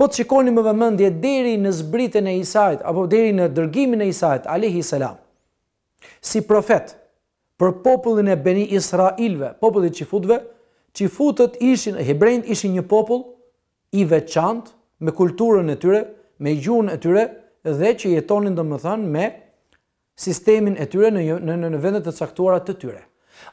Po të shikoni me vëmendje deri në zbritjen e Isait apo deri në dërgimin e Isait alayhi salam si profet për popullin e Beni Israilve, popullit Çifutëve, Çifutët ishin, hebrejt ishin një popull i veçantë me kulturën e tyre, me gjuhën e tyre dhe që jetonin domethënë me sistemin e tyre në vendet e caktuara të tyre.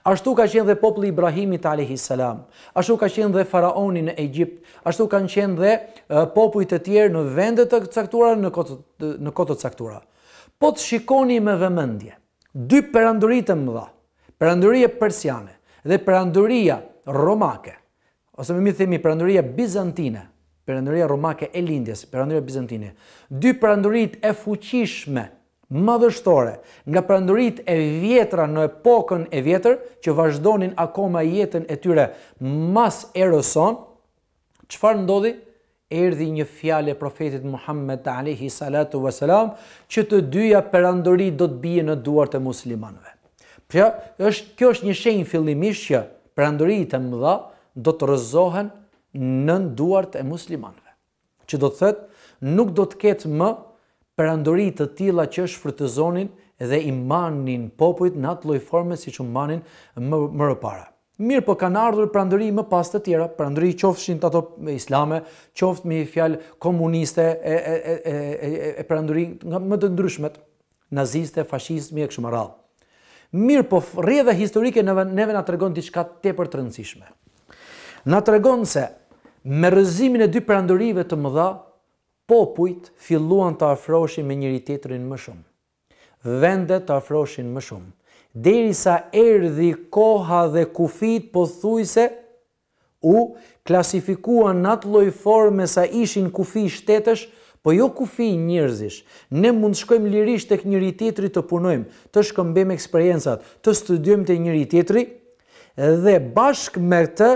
Ashtu ka qenë dhe populli Ibrahimit alayhi salam, ashtu ka qenë dhe faraoni në Egjipt, ashtu kanë qenë dhe popujt e tjerë në vende të caktuara në kohë të caktuara. Po të shikoni me vëmendje dy perandori të mëdha, perandoria persiane dhe perandoria romake, ose më mirë themi perandoria bizantine, perandoria romake e lindjes, perandoria bizantine, dy perandorit e fuqishme madhështore nga perandorit e vjetra në epokën e vjetër që vazhdonin akoma jetën e tyre mas erës son, çfarë ndodhi? Erdhi një fjalë e profetit Muhammed alayhi salatu wasalam që të dyja perandorit do të bien në duart e muslimanëve. Kjo është një shenjë fillimisht që perandorit e mëdha do të rrëzohen në duart e muslimanëve. Që do të thotë nuk do të ketë më perandori të tilla që shfrytëzonin dhe i manin popujt në atë lloj forme siç u manin më parë. Mirë, po kanë ardhur perandori më pas të tjera, perandori qofshin ato islame, qoftë me fjalë komuniste, e perandori nga më të ndryshmet, naziste, fashizmi e kështu me radhë. Mirë, po rrjedha historike neve na tregon diçka tepër të rëndësishme. Na tregon se me rrëzimin e dy perandorive të mëdha, popujt filluan të afroheshin me njëri tjetrin më shumë. Vendet të afroheshin më shumë. Derisa erdhi koha dhe kufit pothuajse u klasifikuan në atë lloj forme sa ishin kufi shtetësh, po jo kufi njerëzish. Ne mund të shkojmë lirisht tek njëri tjetri të punojmë, të shkëmbejmë eksperiencat, të studiojmë te njëri tjetri dhe bashkë me këtë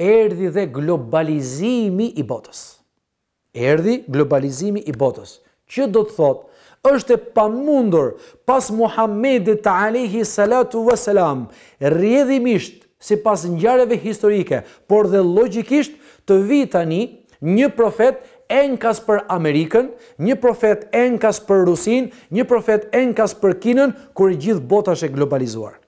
erdhi dhe globalizimi i botës. Erdhi globalizimi i botës, që do të thotë është e pamundur pas Muhamedit alayhi salatu wasalam, rrjedhimisht sipas ngjarjeve historike, por dhe logjikisht të vi tani një profet enkas për Amerikën, një profet enkas për Rusin, një profet enkas për Kinën, kur gjithë bota është e globalizuar.